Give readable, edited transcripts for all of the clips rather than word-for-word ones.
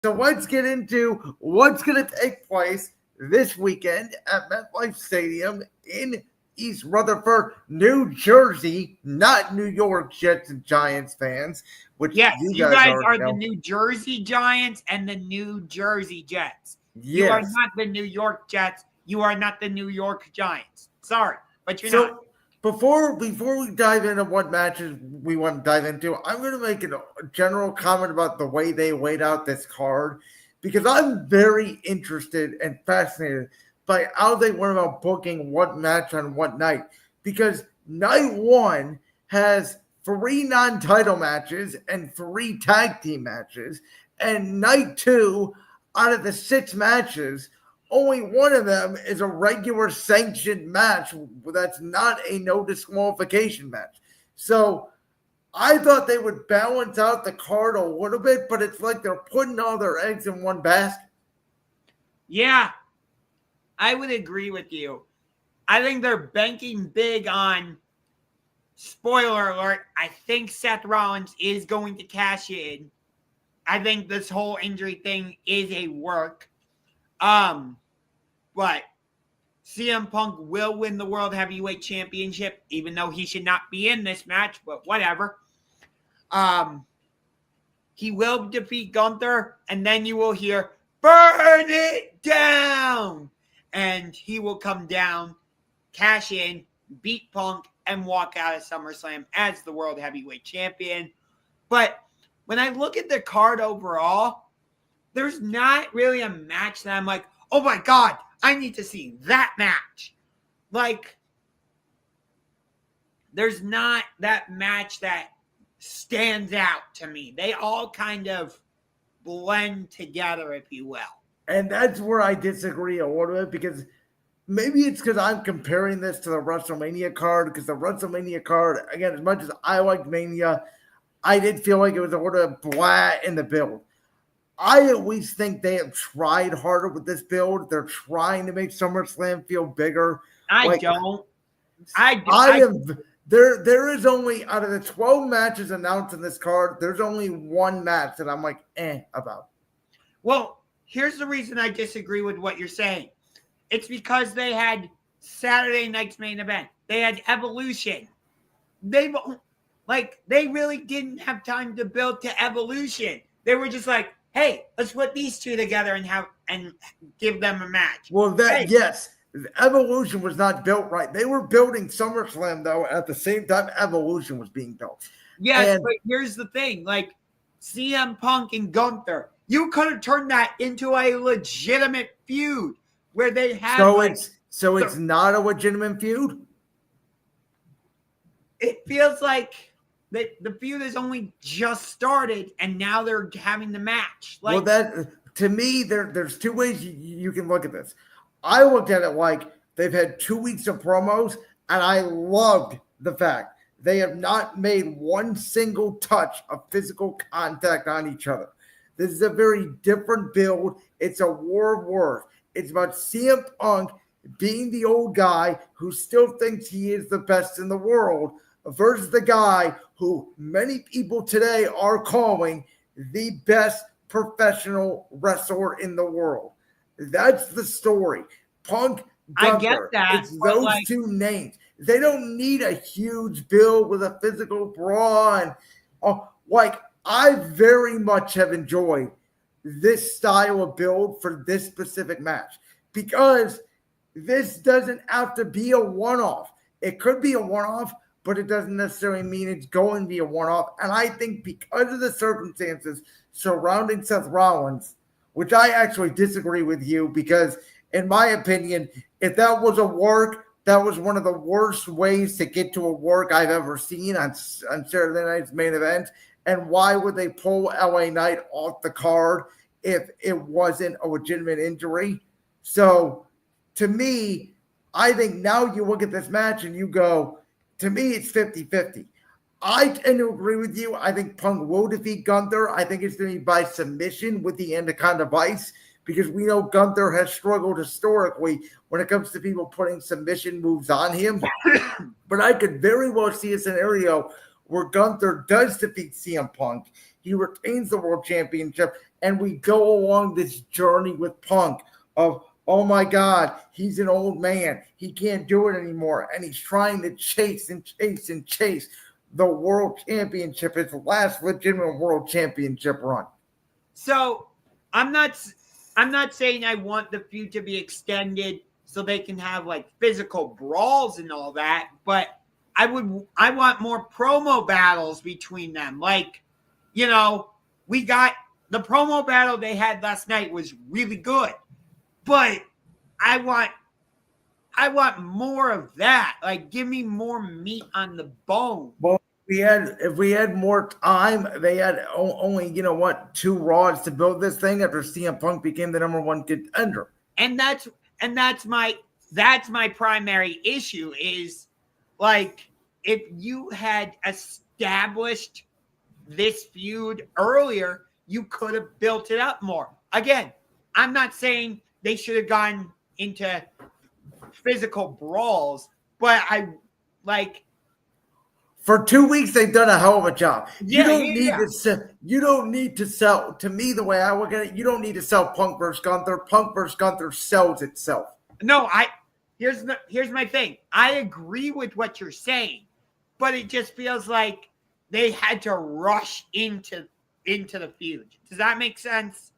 So let's get into what's going to take place this weekend at MetLife Stadium in East Rutherford, New Jersey, not New York Jets and Giants fans, which yes, you guys are already know. the New Jersey Giants and the New Jersey Jets. Yes. You are not the New York Jets. You are not the New York Giants. Sorry, but you're not. Before we dive into what matches we want to dive into, I'm going to make a general comment about the way they laid out this card, because I'm very interested and fascinated by how they went about booking what match on what night. Because night one has 3 non-title matches and 3 tag team matches, and night 2, out of the 6 matches, only one of them is a regular sanctioned match that's not a no disqualification match. So I thought they would balance out the card a little bit, but it's like they're putting all their eggs in one basket. Yeah, I would agree with you. I think they're banking big on, spoiler alert, I think Seth Rollins is going to cash in. I think this whole injury thing is a work. But CM Punk will win the World Heavyweight Championship, even though he should not be in this match, but whatever. He will defeat Gunther, and then you will hear, "Burn it down!" And he will come down, cash in, beat Punk, and walk out of SummerSlam as the World Heavyweight Champion. But when I look at the card overall, there's not really a match that I'm like, oh my God, I need to see that match. Like, there's not that match that stands out to me. They all kind of blend together, if you will. And that's where I disagree a little bit, because maybe it's because I'm comparing this to the WrestleMania card, because the WrestleMania card, again, as much as I liked Mania, I did feel like it was a little blah in the build. I at least think they have tried harder with this build. They're trying to make SummerSlam feel bigger. I There is only, out of the 12 matches announced in this card, there's only one match that I'm like, about. Well, here's the reason I disagree with what you're saying. It's because they had Saturday night's main event. They had Evolution. They really didn't have time to build to Evolution. They were just like, hey, let's put these two together and give them a match. Well, yes, Evolution was not built right. They were building SummerSlam, though, at the same time Evolution was being built. Yes, but here's the thing. Like, CM Punk and Gunther, you could have turned that into a legitimate feud where they had... So it's not a legitimate feud? It feels like... The feud has only just started, and now they're having the match. Well, that, to me, there's 2 ways you can look at this. I looked at it like they've had 2 weeks of promos, and I loved the fact they have not made one single touch of physical contact on each other. This is a very different build. It's a war of words. It's about CM Punk being the old guy who still thinks he is the best in the world, versus the guy who many people today are calling the best professional wrestler in the world. That's the story. Punk, Gunther, I get that. It's those 2 names. They don't need a huge build with a physical brawn. I very much have enjoyed this style of build for this specific match, because this doesn't have to be a one-off. It could be a one-off, but it doesn't necessarily mean it's going to be a one-off. And I think because of the circumstances surrounding Seth Rollins, which I actually disagree with you, because in my opinion, if that was a work, that was one of the worst ways to get to a work I've ever seen on Saturday night's main event. And why would they pull LA Knight off the card if it wasn't a legitimate injury? So to me, I think now you look at this match and you go, to me, it's 50-50. I tend to agree with you. I think Punk will defeat Gunther. I think it's going to be by submission with the Anaconda Vice, because we know Gunther has struggled historically when it comes to people putting submission moves on him. But I could very well see a scenario where Gunther does defeat CM Punk. He retains the World Championship, and we go along this journey with Punk of, oh my God, he's an old man. He can't do it anymore. And he's trying to chase and chase and chase the world championship, his last legitimate world championship run. So I'm not saying I want the feud to be extended so they can have like physical brawls and all that, but I want more promo battles between them. Like, we got the promo battle they had last night was really good, but I want more of that. Like, give me more meat on the bone. Well, if we had more time, they had only 2 Raws to build this thing after CM Punk became the #1 contender. And that's my primary issue is, like, if you had established this feud earlier, you could have built it up more. Again, I'm not saying they should have gone into physical brawls, but for 2 weeks they've done a hell of a job. Yeah, you don't need to sell. To me, the way I look at it, you don't need to sell Punk versus Gunther. Punk versus Gunther sells itself. No, here's my thing. I agree with what you're saying, but it just feels like they had to rush into the feud. Does that make sense?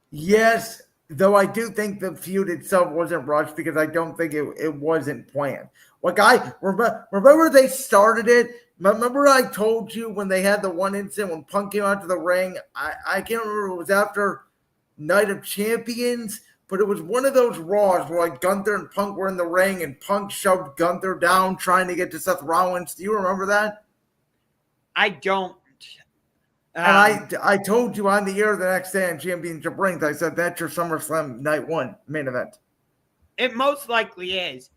Yes, though I do think the feud itself wasn't rushed because I don't think it wasn't planned. Like, I remember they started it. Remember I told you when they had the one incident when Punk came out to the ring? I can't remember if it was after Night of Champions, but it was one of those Raws where like Gunther and Punk were in the ring and Punk shoved Gunther down trying to get to Seth Rollins. Do you remember that? I don't. And I told you on the air the next day on Championship Rings, I said that's your SummerSlam Night 1 main event. It most likely is.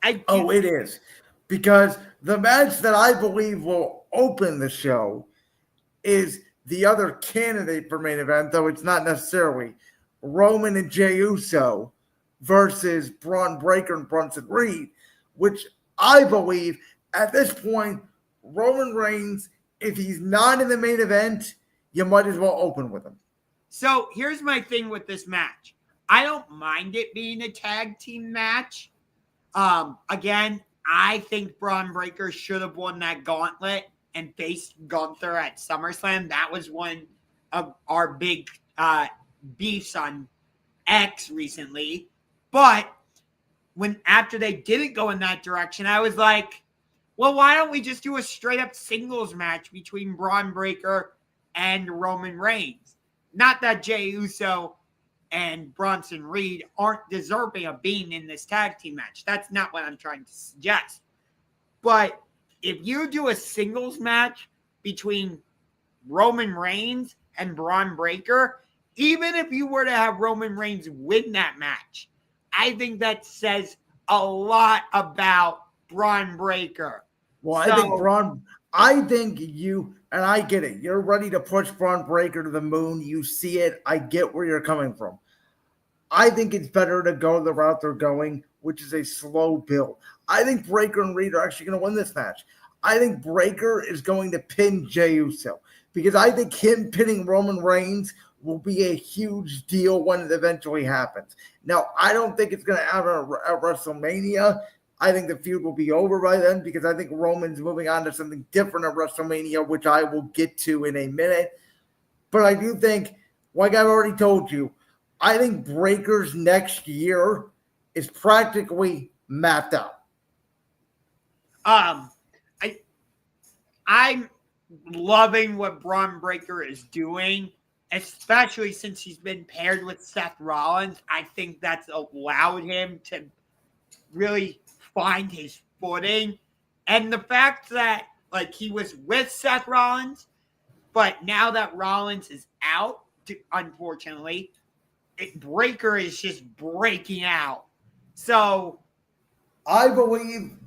It is. Because the match that I believe will open the show is the other candidate for main event, though it's not necessarily Roman and Jey Uso versus Bron Breakker and Bronson Reed, which I believe at this point, Roman Reigns, if he's not in the main event, you might as well open with him. So here's my thing with this match. I don't mind it being a tag team match. Again, I think Bron Breakker should have won that gauntlet and faced Gunther at SummerSlam. That was one of our big beefs on X recently. But after they didn't go in that direction, I was like, well, why don't we just do a straight up singles match between Bron Breakker and Roman Reigns? Not that Jey Uso and Bronson Reed aren't deserving of being in this tag team match. That's not what I'm trying to suggest. But if you do a singles match between Roman Reigns and Bron Breakker, even if you were to have Roman Reigns win that match, I think that says a lot about Bron Breakker. Well, I think you, and I get it. You're ready to push Bron Breakker to the moon. You see it. I get where you're coming from. I think it's better to go the route they're going, which is a slow build. I think Breakker and Reed are actually going to win this match. I think Breakker is going to pin Jey Uso because I think him pinning Roman Reigns will be a huge deal when it eventually happens. Now, I don't think it's going to happen at WrestleMania. I think the feud will be over by then because I think Roman's moving on to something different at WrestleMania, which I will get to in a minute. But I do think, like I've already told you, I think Breakker's next year is practically mapped out. I'm loving what Bron Breakker is doing, especially since he's been paired with Seth Rollins. I think that's allowed him to really find his footing. And the fact that like he was with Seth Rollins, but now that Rollins is out, unfortunately, Breakker is just breaking out. So I believe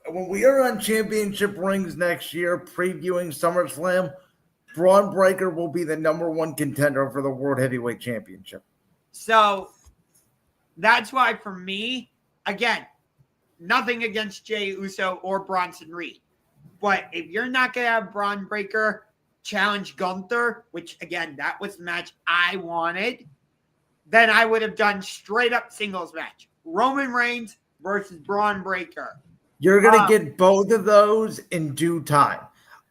when we are on Championship Rings next year previewing SummerSlam, Bron Breakker will be the #1 contender for the World Heavyweight Championship. So that's why for me, again, nothing against Jey Uso or Bronson Reed. But if you're not going to have Bron Breakker challenge Gunther, which again, that was the match I wanted, then I would have done straight up singles match. Roman Reigns versus Bron Breakker. You're going to get both of those in due time.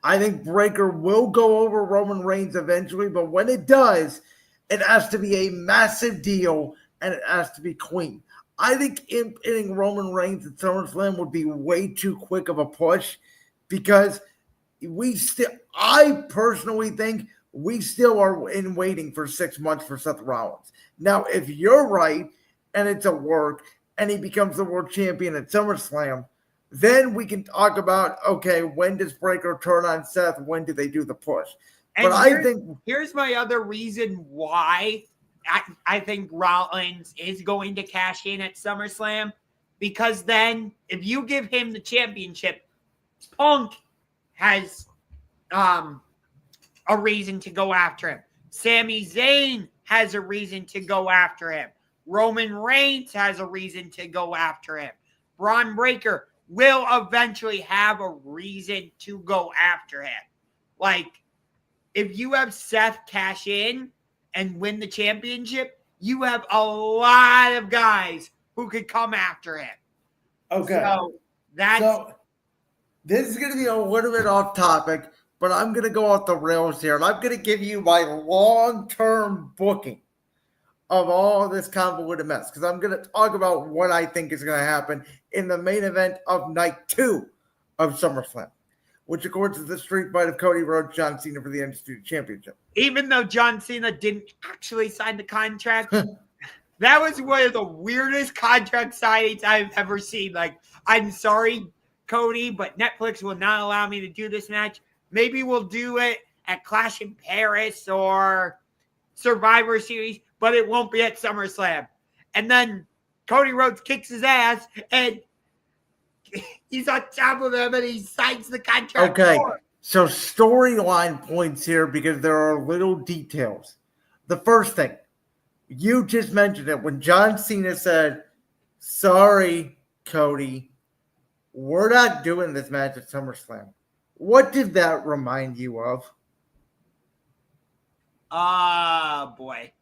I think Breakker will go over Roman Reigns eventually, but when it does, it has to be a massive deal and it has to be clean. I think hitting Roman Reigns at SummerSlam would be way too quick of a push because I personally think we still are waiting for 6 months for Seth Rollins. Now, if you're right and it's a work and he becomes the world champion at SummerSlam, then we can talk about, okay, when does Breakker turn on Seth? When do they do the push? And but here's my other reason why I think Rollins is going to cash in at SummerSlam, because then if you give him the championship, Punk has a reason to go after him. Sami Zayn has a reason to go after him. Roman Reigns has a reason to go after him. Bron Breakker will eventually have a reason to go after him. Like, if you have Seth cash in and win the championship, you have a lot of guys who could come after him. Okay. So this is going to be a little bit off topic, but I'm going to go off the rails here, and I'm going to give you my long-term booking of all this convoluted mess, because I'm going to talk about what I think is going to happen in the main event of night 2 of SummerSlam, which, of course, is the street fight of Cody Rhodes, John Cena for the Undisputed Championship. Even though John Cena didn't actually sign the contract, that was one of the weirdest contract signings I've ever seen. Like, I'm sorry, Cody, but Netflix will not allow me to do this match. Maybe we'll do it at Clash in Paris or Survivor Series, but it won't be at SummerSlam. And then Cody Rhodes kicks his ass, and he's on top of him, and he signs the contract. Okay, so storyline points here because there are little details. The first thing, you just mentioned it when John Cena said, "Sorry, Cody, we're not doing this match at SummerSlam." What did that remind you of? Boy.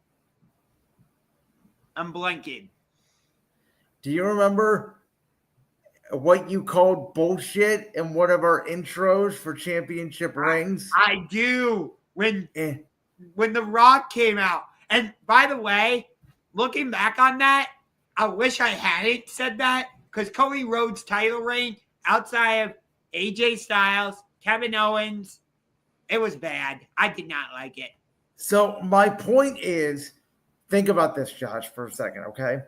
I'm blanking. Do you remember what you called bullshit in one of our intros for championship rings? I do. When The Rock came out. And by the way, looking back on that, I wish I hadn't said that, because Cody Rhodes' title reign outside of AJ Styles, Kevin Owens, it was bad. I did not like it. So my point is, think about this, Josh, for a second, okay?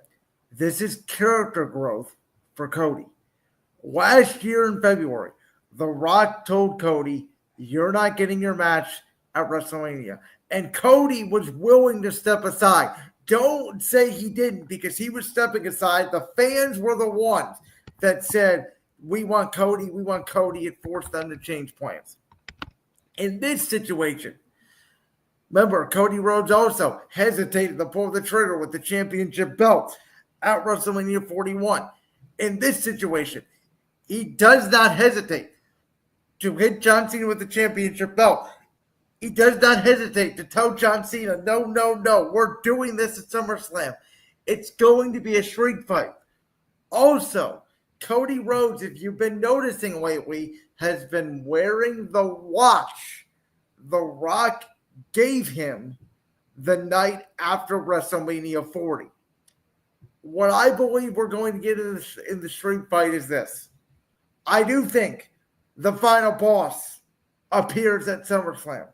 This is character growth for Cody. Last year in February, The Rock told Cody, "You're not getting your match at WrestleMania." And Cody was willing to step aside. Don't say he didn't, because he was stepping aside. The fans were the ones that said, "We want Cody, we want Cody." It forced them to change plans. In this situation, remember, Cody Rhodes also hesitated to pull the trigger with the championship belt at WrestleMania 41. In this situation, he does not hesitate to hit John Cena with the championship belt. He does not hesitate to tell John Cena, no, we're doing this at SummerSlam. It's going to be a street fight. Also, Cody Rhodes, if you've been noticing lately, has been wearing the watch The Rock gave him the night after WrestleMania 40. What I believe we're going to get in the street fight is this. I do think the final boss appears at SummerSlam.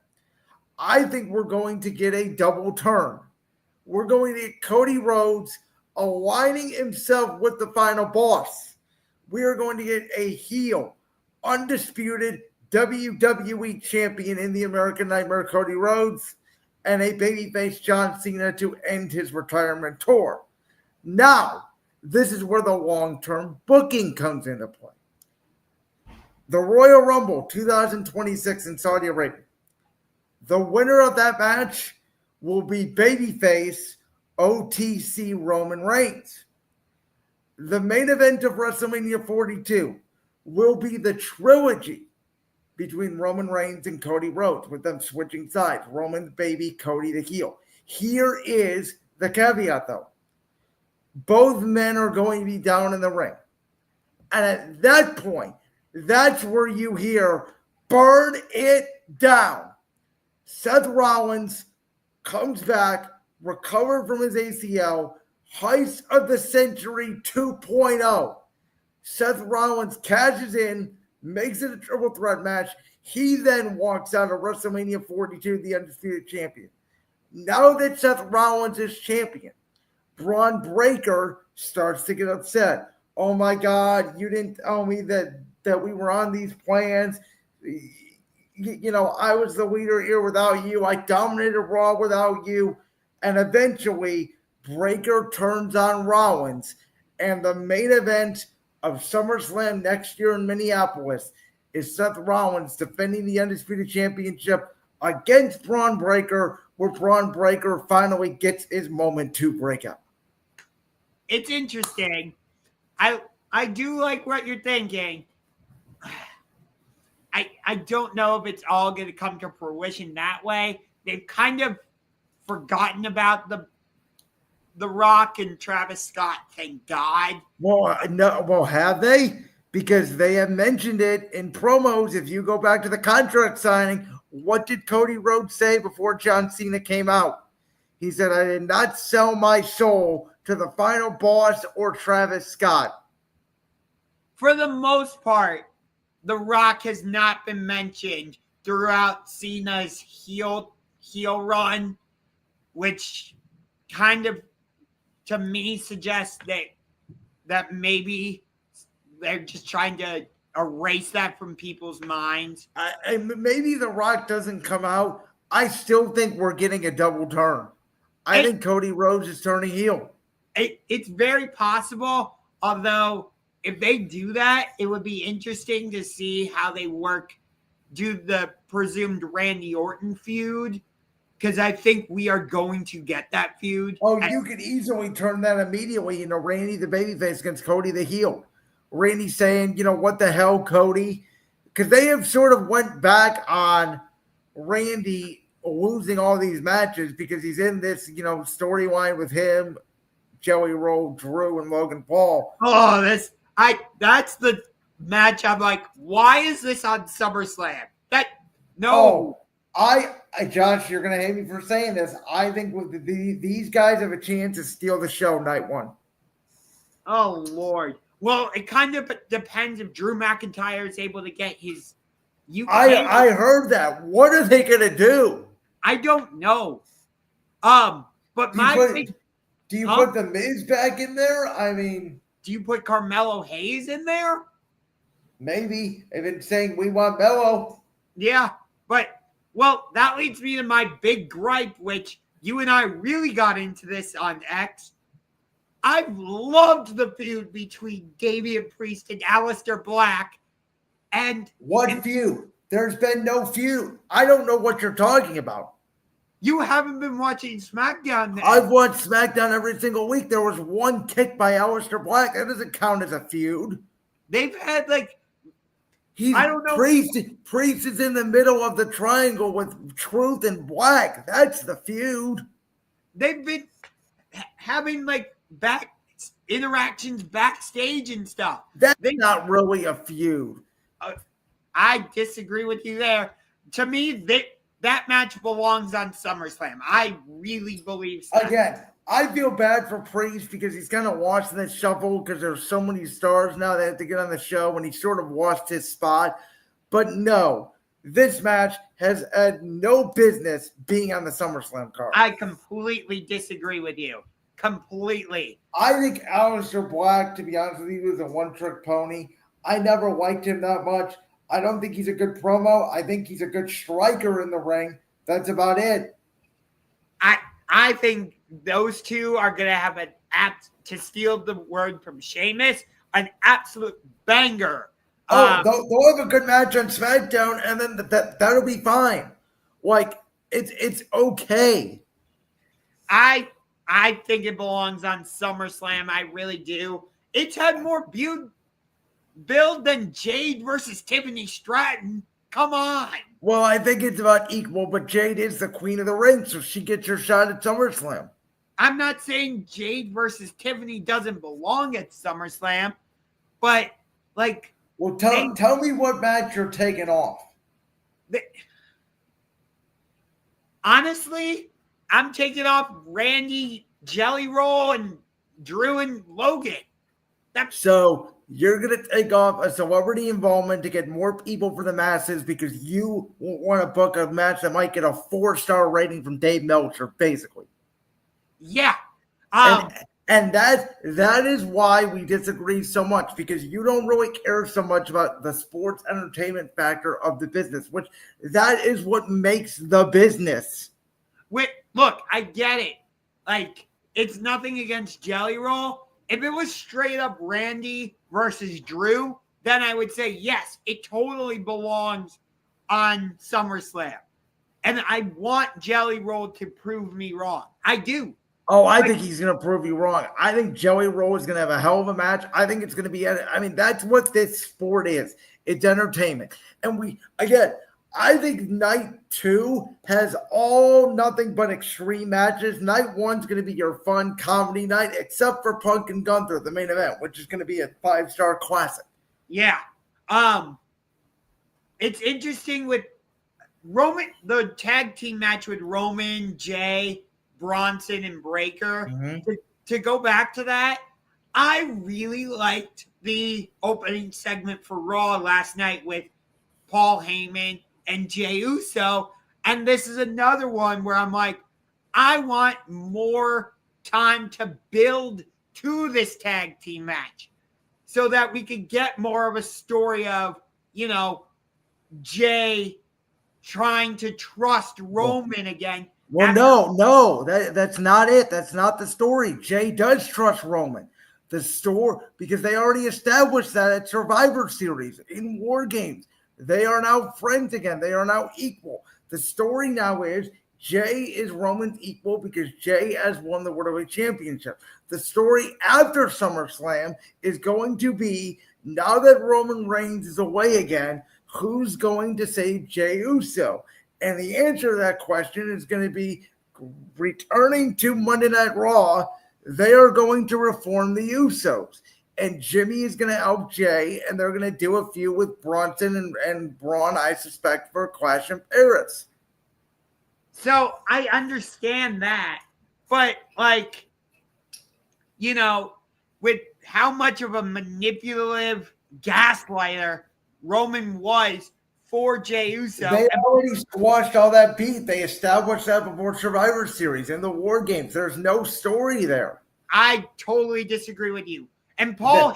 I think we're going to get a double turn. We're going to get Cody Rhodes aligning himself with the final boss. We are going to get a heel, undisputed WWE champion in the American Nightmare, Cody Rhodes, and a babyface John Cena to end his retirement tour. Now, this is where the long-term booking comes into play. The Royal Rumble 2026 in Saudi Arabia. The winner of that match will be babyface OTC Roman Reigns. The main event of WrestleMania 42 will be the trilogy between Roman Reigns and Cody Rhodes, with them switching sides. Roman the baby, Cody the heel. Here is the caveat, though. Both men are going to be down in the ring. And at that point, that's where you hear, burn it down. Seth Rollins comes back, recovered from his ACL, heist of the century 2.0. Seth Rollins cashes in, makes it a triple threat match. He then walks out of WrestleMania 42, the undisputed champion. Now that Seth Rollins is champion, Bron Breakker starts to get upset. Oh my God, you didn't tell me that we were on these plans. I was the leader here without you. I dominated Raw without you. And eventually, Breakker turns on Rollins. And the main event of SummerSlam next year in Minneapolis is Seth Rollins defending the Undisputed Championship against Bron Breakker, where Bron Breakker finally gets his moment to break out. It's interesting. I do like what you're thinking. I don't know if it's all going to come to fruition that way. They've kind of forgotten about the Rock and Travis Scott, thank God. Well, no, well, have they? Because they have mentioned it in promos. If you go back to the contract signing, what did Cody Rhodes say before John Cena came out? He said, I did not sell my soul to the final boss or Travis Scott. For the most part, The Rock has not been mentioned throughout Cena's heel run, which kind of, to me, suggests that maybe they're just trying to erase that from people's minds. Maybe The Rock doesn't come out. I still think we're getting a double turn. I think Cody Rhodes is turning heel. It's very possible, although if they do that, it would be interesting to see how they do the presumed Randy Orton feud, because I think we are going to get that feud. Oh, you could easily turn that immediately into Randy the babyface against Cody the heel. Randy saying, what the hell, Cody? Because they have sort of went back on Randy losing all these matches because he's in this, storyline with him, Joey Roll, Drew, and Logan Paul. Oh, that's the match. I'm like, why is this on SummerSlam? Josh, you're gonna hate me for saying this. I think these guys have a chance to steal the show night one. Oh Lord. Well, it kind of depends if Drew McIntyre is able to get his UK. I heard that. What are they gonna do? I don't know. But do you put the Miz back in there? I mean, do you put Carmelo Hayes in there? Maybe. They've been saying we want Melo. Yeah, but that leads me to my big gripe, which you and I really got into this on X. I've loved the feud between Damian Priest and Aleister Black. What feud? There's been no feud. I don't know what you're talking about. You haven't been watching SmackDown then. I've watched SmackDown every single week. There was one kick by Aleister Black. That doesn't count as a feud. They've had I don't know. Priest is in the middle of the triangle with Truth and Black. That's the feud. They've been having back interactions backstage and stuff. That's not really a feud. I disagree with you there. To me, that match belongs on SummerSlam. I really believe so. Again, I feel bad for Priest because he's kind of lost in the shuffle because there's so many stars now that have to get on the show, and he sort of lost his spot. But no, this match has no business being on the SummerSlam card. I completely disagree with you. Completely. I think Aleister Black, to be honest with you, is a one-trick pony. I never liked him that much. I don't think he's a good promo. I think he's a good striker in the ring. That's about it. I think those two are going to have to steal the word from Sheamus, an absolute banger. They'll have a good match on SmackDown, and then that'll be fine. It's okay. I think it belongs on SummerSlam. I really do. It's had more build than Jade versus Tiffany Stratton. Come on. Well, I think it's about equal, but Jade is the queen of the ring, so she gets her shot at SummerSlam. I'm not saying Jade versus Tiffany doesn't belong at SummerSlam, but like, well, tell me what match you're taking off. Honestly, I'm taking off Randy, Jelly Roll, and Drew and Logan. So you're going to take off a celebrity involvement to get more people for the masses because you want to book a match that might get a 4-star rating from Dave Meltzer, basically. Yeah. And that is why we disagree so much, because you don't really care so much about the sports entertainment factor of the business, which that is what makes the business. Look, I get it. Like, it's nothing against Jelly Roll. If it was straight up Randy versus Drew, then I would say, yes, it totally belongs on SummerSlam. And I want Jelly Roll to prove me wrong. I do. Oh, I think he's going to prove you wrong. I think Jelly Roll is going to have a hell of a match. I think it's going to be, that's what this sport is. It's entertainment. And I think night 2 has all nothing but extreme matches. Night 1's going to be your fun comedy night, except for Punk and Gunther, the main event, which is going to be a 5-star classic. Yeah. It's interesting with Roman, the tag team match with Roman, Jay, Bronson, and Breakker. Mm-hmm. To go back to that, I really liked the opening segment for Raw last night with Paul Heyman and Jey Uso. And this is another one where I'm like, I want more time to build to this tag team match so that we could get more of a story of, Jay trying to trust Roman again. Well, no, that's not it. That's not the story. Jay does trust Roman. The story, because they already established that at Survivor Series, in War Games. They are now friends again. They are now equal. The story now is Jay is Roman's equal because Jay has won the World Heavyweight Championship. The story after SummerSlam is going to be, now that Roman Reigns is away again, who's going to save Jey Uso? And the answer to that question is going to be, returning to Monday Night Raw, they are going to reform the Usos. And Jimmy is going to help Jay, and they're going to do a feud with Bronson and Braun, I suspect, for Clash in Paris. So I understand that. But, with how much of a manipulative gaslighter Roman was for Jey Uso. They already squashed all that beat. They established that before Survivor Series in the War Games. There's no story there. I totally disagree with you. And Paul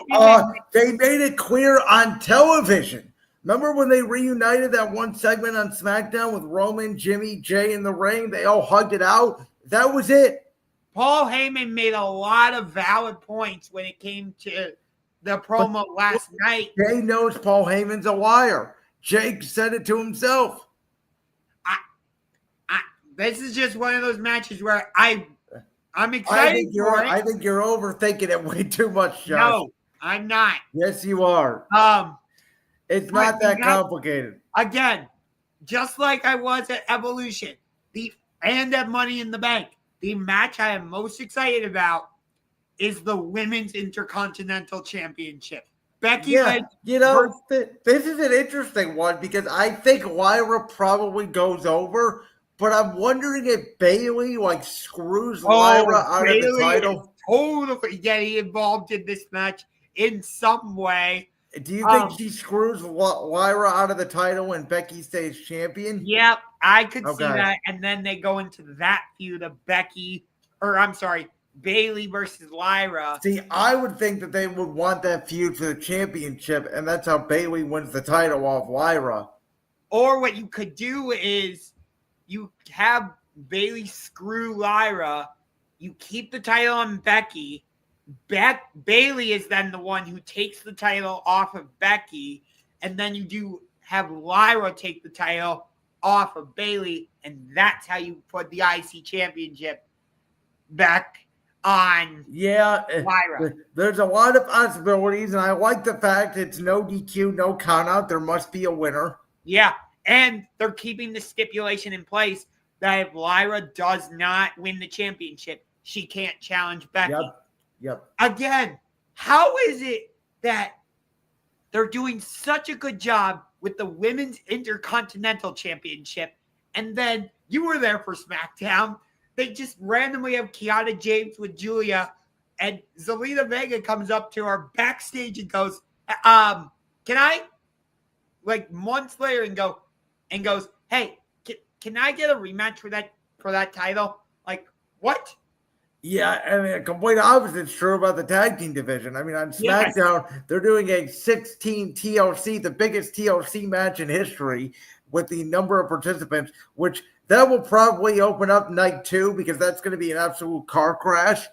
they made it clear on television. Remember when they reunited that one segment on SmackDown with Roman, Jimmy, Jay in the ring? They all hugged it out. That was it. Paul Heyman made a lot of valid points when it came to the promo last night. Jay knows Paul Heyman's a liar. Jake said it to himself. This is just one of those matches where I'm excited for it. I think you're overthinking it way too much, Josh. No, I'm not. Yes, you are. It's not that complicated. Again, just like I was at Evolution and at Money in the Bank, the match I am most excited about is the Women's Intercontinental Championship. Becky Lynch. This is an interesting one because I think Lyra probably goes over, but I'm wondering if Bayley screws Lyra out of the title. Totally getting involved in this match in some way. Do you think she screws Lyra out of the title and Becky stays champion? Yep, I could see that. And then they go into that feud of Bayley versus Lyra. See, I would think that they would want that feud for the championship, and that's how Bayley wins the title off Lyra. Or what you could do is you have Bayley screw Lyra, you keep the title on Becky. Bayley is then the one who takes the title off of Becky, and then you have Lyra take the title off of Bayley, and that's how you put the IC championship back on Lyra. There's a lot of possibilities, and I like the fact it's no DQ, no count out. There must be a winner. Yeah, and they're keeping the stipulation in place that if Lyra does not win the championship, she can't challenge Becky. Yep. Again, how is it that they're doing such a good job with the Women's Intercontinental Championship, and then you were there for SmackDown, they just randomly have Kiana James with Julia, and Zelina Vega comes up to her backstage and goes, can I, like months later, and goes, hey, can I get a rematch for that title? Like, what? Yeah, I mean, a complete opposite is true about the tag team division. I mean, on SmackDown, they're doing a 16 TLC, the biggest TLC match in history with the number of participants, which that will probably open up night 2 because that's going to be an absolute car crash.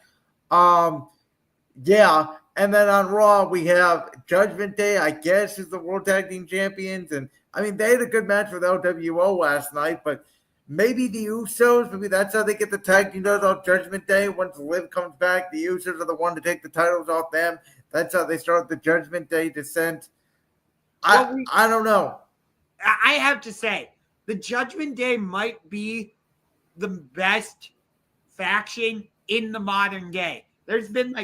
Yeah, and then on Raw, we have Judgment Day, I guess, is the World Tag Team Champions. And, I mean, they had a good match with LWO last night, but maybe the Usos, maybe that's how they get the tag team titles on Judgment Day. Once Liv comes back, the Usos are the one to take the titles off them. That's how they start the Judgment Day descent. I don't know. I have to say, the Judgment Day might be the best faction in the modern day. There's been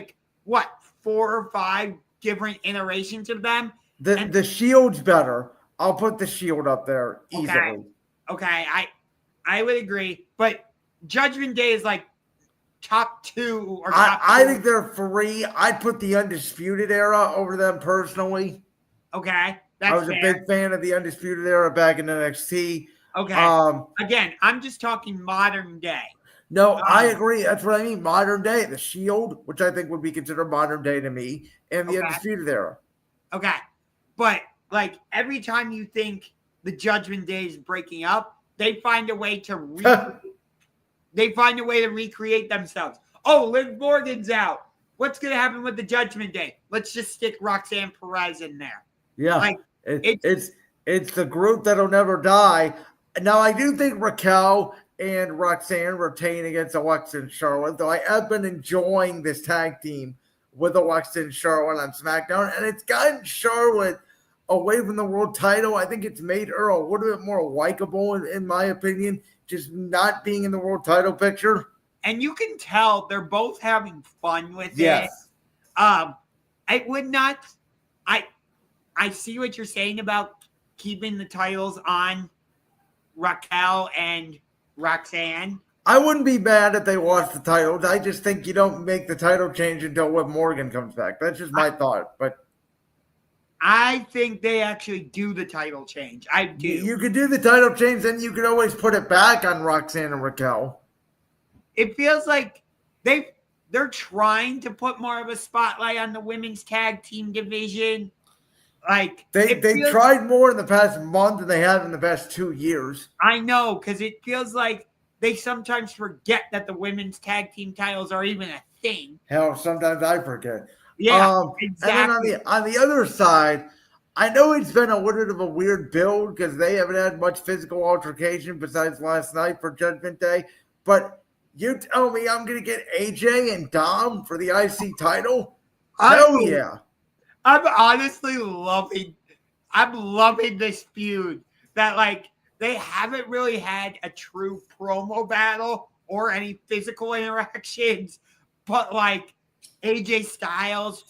4 or 5 different iterations of them. The Shield's better. I'll put the Shield up there easily. Okay, I would agree, but Judgment Day is top 2 or top 4. I think they're free. I'd put the Undisputed Era over them personally. Okay, I was a big fan of the Undisputed Era back in NXT. Okay. Again, I'm just talking modern day. No, I agree. That's what I mean. Modern day. The Shield, which I think would be considered modern day to me, and the Undisputed Era. Okay. But every time you think the Judgment Day is breaking up, they find a way to recreate themselves. Oh, Liv Morgan's out. What's going to happen with the Judgment Day? Let's just stick Roxanne Perez in there. Yeah, it's the group that'll never die. Now, I do think Raquel and Roxanne retain against Alexa and Charlotte, though I have been enjoying this tag team with Alexa and Charlotte on SmackDown, and it's gotten Charlotte away from the world title. I think it's made her a little bit more likable, in my opinion, just not being in the world title picture. And you can tell they're both having fun with it. I would not. I see what you're saying about keeping the titles on Raquel and Roxanne. I wouldn't be mad if they lost the titles. I just think you don't make the title change until Liv Morgan comes back. That's just my thought. But I think they actually do the title change. I do. You could do the title change, then you could always put it back on Roxanne and Raquel. It feels like they're trying to put more of a spotlight on the women's tag team division. They tried more in the past month than they have in the past 2 years. I know, because it feels like they sometimes forget that the women's tag team titles are even a thing. Hell, sometimes I forget. Yeah, exactly. And then on the other side, I know it's been a little bit of a weird build because they haven't had much physical altercation besides last night for Judgment Day. But you tell me I'm going to get AJ and Dom for the IC title? Hell yeah. I'm honestly loving this feud that they haven't really had a true promo battle or any physical interactions, but AJ Styles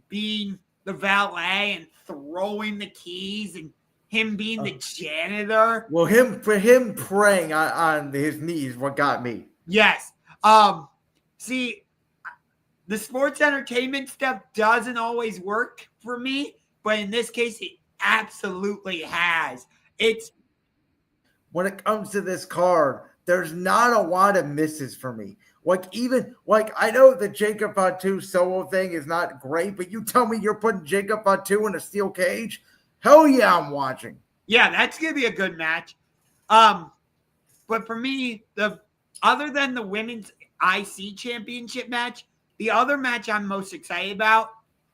being the valet and throwing the keys and him being the janitor. Well, him praying on his knees what got me. Yes. See, the sports entertainment stuff doesn't always work for me, but in this case, it absolutely has. When it comes to this card, there's not a lot of misses for me. I know the Jacob Fatu solo thing is not great, but you tell me you're putting Jacob Fatu in a steel cage? Hell yeah, I'm watching. Yeah, that's going to be a good match. But for me, other than the women's IC championship match, the other match I'm most excited about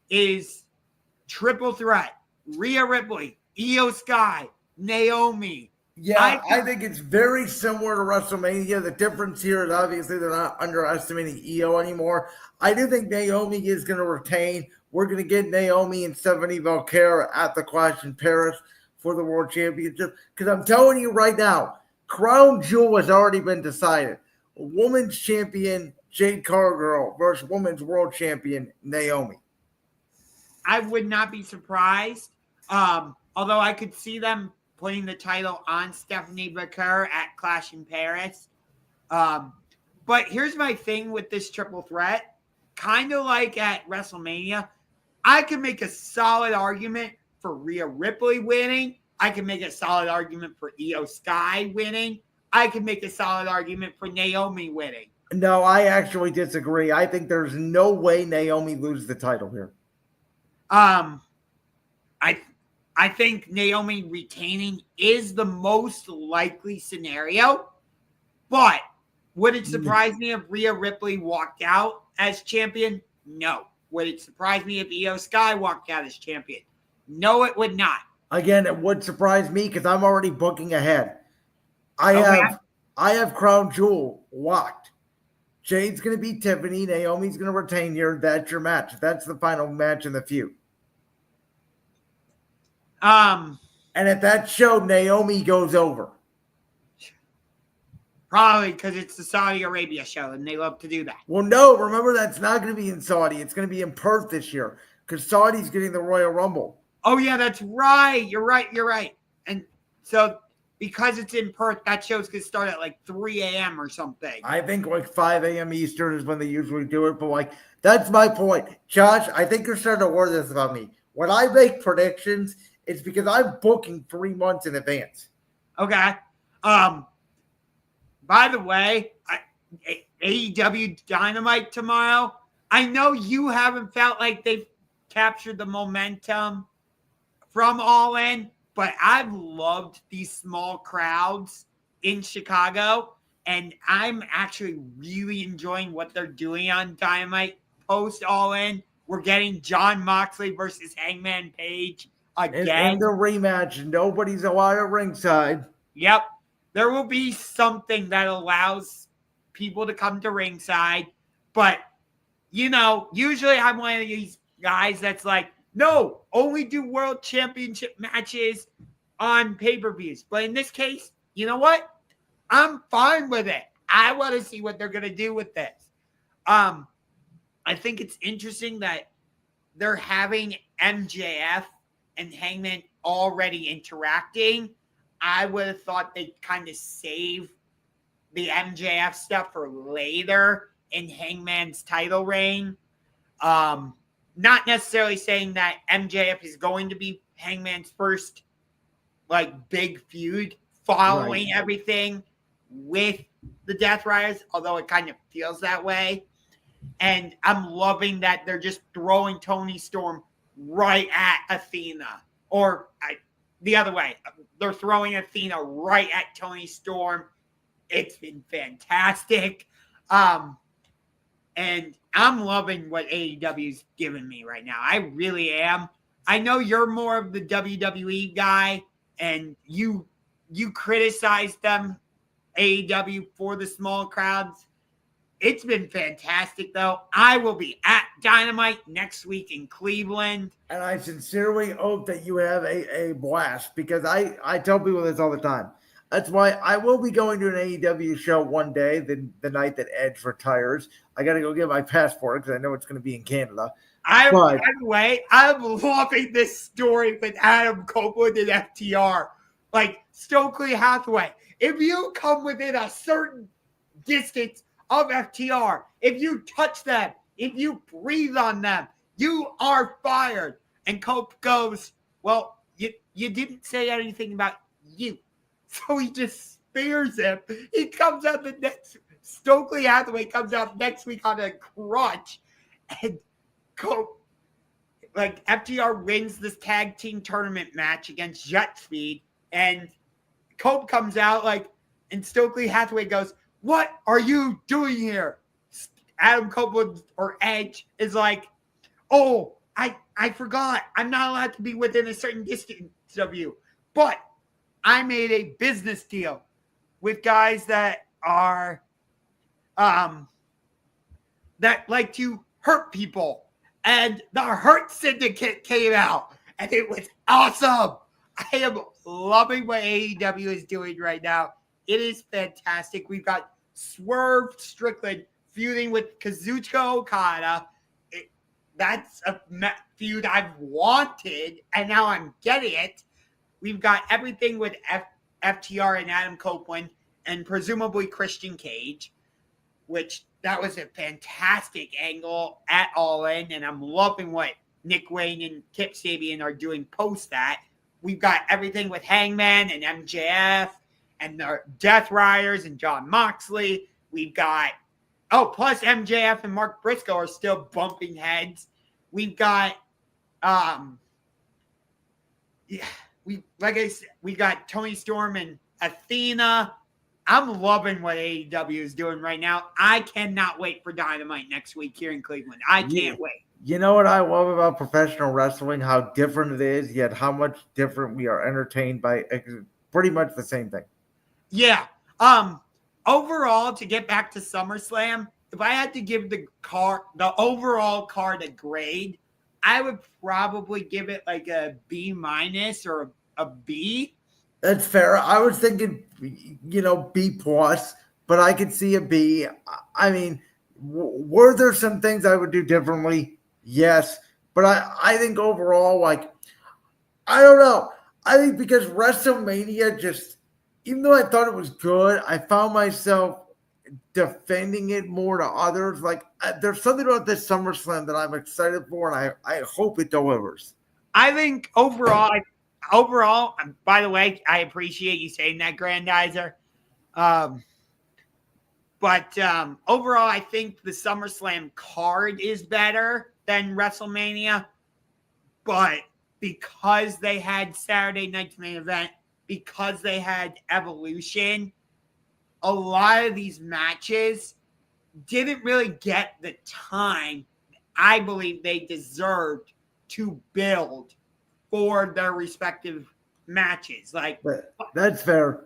is triple threat. Rhea Ripley, Io Sky, Naomi. Yeah, I think it's very similar to WrestleMania. The difference here is obviously they're not underestimating Io anymore. I do think Naomi is going to retain. We're going to get Naomi and Stephanie Valkyrie at the Clash in Paris for the World Championship. Because I'm telling you right now, Crown Jewel has already been decided. Women's champion Jade Cargill versus women's world champion Naomi. I would not be surprised. Although I could see them putting the title on Stephanie Baker at Clash in Paris. But here's my thing with this triple threat. Kind of like at WrestleMania, I can make a solid argument for Rhea Ripley winning. I can make a solid argument for Io Sky winning. I can make a solid argument for Naomi winning. No, I actually disagree. I think there's no way Naomi loses the title here. I think Naomi retaining is the most likely scenario, but would it surprise me if Rhea Ripley walked out as champion? No. Would it surprise me if Io Sky walked out as champion? No, it would not. Again, it would surprise me because I'm already booking ahead. I have Crown Jewel locked. Jade's going to beat Tiffany. Naomi's going to retain here. That's your match. That's the final match in the feud. And at that show, Naomi goes over. Probably because it's the Saudi Arabia show, and they love to do that. Well, no, remember that's not going to be in Saudi. It's going to be in Perth this year because Saudi's getting the Royal Rumble. Oh, yeah, that's right. You're right. And so because it's in Perth, that show's going to start at like 3 a.m. or something. I think like 5 a.m. Eastern is when they usually do it. But like, that's my point. Josh, I think you're starting to worry this about me. When I make predictions, it's because I'm booking 3 months in advance. Okay. By the way, AEW Dynamite tomorrow. I know you haven't felt like they've captured the momentum from All In, but I've loved these small crowds in Chicago, and I'm actually really enjoying what they're doing on Dynamite post All In. We're getting Jon Moxley versus Hangman Page again. In the rematch, nobody's allowed at ringside. Yep. There will be something that allows people to come to ringside. But, usually I'm one of these guys that's like, no, only do world championship matches on pay-per-views. But in this case, you know what? I'm fine with it. I want to see what they're going to do with this. I think it's interesting that they're having MJF and Hangman already interacting. I would have thought they'd kind of save the MJF stuff for later in Hangman's title reign. Not necessarily saying that MJF is going to be Hangman's first big feud following everything with the Death Riders, although it kind of feels that way. And I'm loving that they're just throwing Toni Storm right at Athena. The other way. They're throwing Athena right at Toni Storm. It's been fantastic. And I'm loving what AEW's giving me right now. I really am. I know you're more of the WWE guy, and you criticize them, AEW, for the small crowds. It's been fantastic, though. I will be at Dynamite next week in Cleveland. And I sincerely hope that you have a blast because I tell people this all the time. That's why I will be going to an AEW show one day, the night that Edge retires. I got to go get my passport because I know it's going to be in Canada. By the way, I'm loving this story with Adam Copeland and FTR. Stokely Hathaway. If you come within a certain distance of FTR, if you touch them, if you breathe on them, you are fired. And Cope goes, well, you didn't say anything about you. So he just spears him. He comes out Stokely Hathaway comes out next week on a crutch. And Cope, FTR wins this tag team tournament match against Jet Speed. And Cope comes out and Stokely Hathaway goes, what are you doing here? Adam Copeland or Edge is like, oh, I forgot. I'm not allowed to be within a certain distance of you. But I made a business deal with guys that are that like to hurt people. And the Hurt Syndicate came out. And it was awesome. I am loving what AEW is doing right now. It is fantastic. We've got Swerve Strickland feuding with Kazuchika Okada. That's a feud I've wanted, and now I'm getting it. We've got everything with FTR and Adam Copeland, and presumably Christian Cage, which that was a fantastic angle at All In, and I'm loving what Nick Wayne and Kip Sabian are doing post that. We've got everything with Hangman and MJF and the Death Riders and John Moxley. We've got, plus MJF and Mark Briscoe are still bumping heads. We've got, we got Tony Storm and Athena. I'm loving what AEW is doing right now. I cannot wait for Dynamite next week here in Cleveland. I can't wait. You know what I love about professional wrestling? How different it is, yet how much different we are entertained by pretty much the same thing. Yeah. Overall, to get back to SummerSlam, if I had to give the overall card a grade, I would probably give it like a B- or a B. That's fair. I was thinking, B+, but I could see a B. I mean, were there some things I would do differently? Yes. But I think overall, I don't know. I think because WrestleMania just, even though I thought it was good, I found myself defending it more to others. There's something about this SummerSlam that I'm excited for, and I hope it delivers. I think overall, by the way, I appreciate you saying that, Grandizer. But overall, I think the SummerSlam card is better than WrestleMania. But because they had Saturday night's main event, because they had Evolution, a lot of these matches didn't really get the time I believe they deserved to build for their respective matches. That's fair.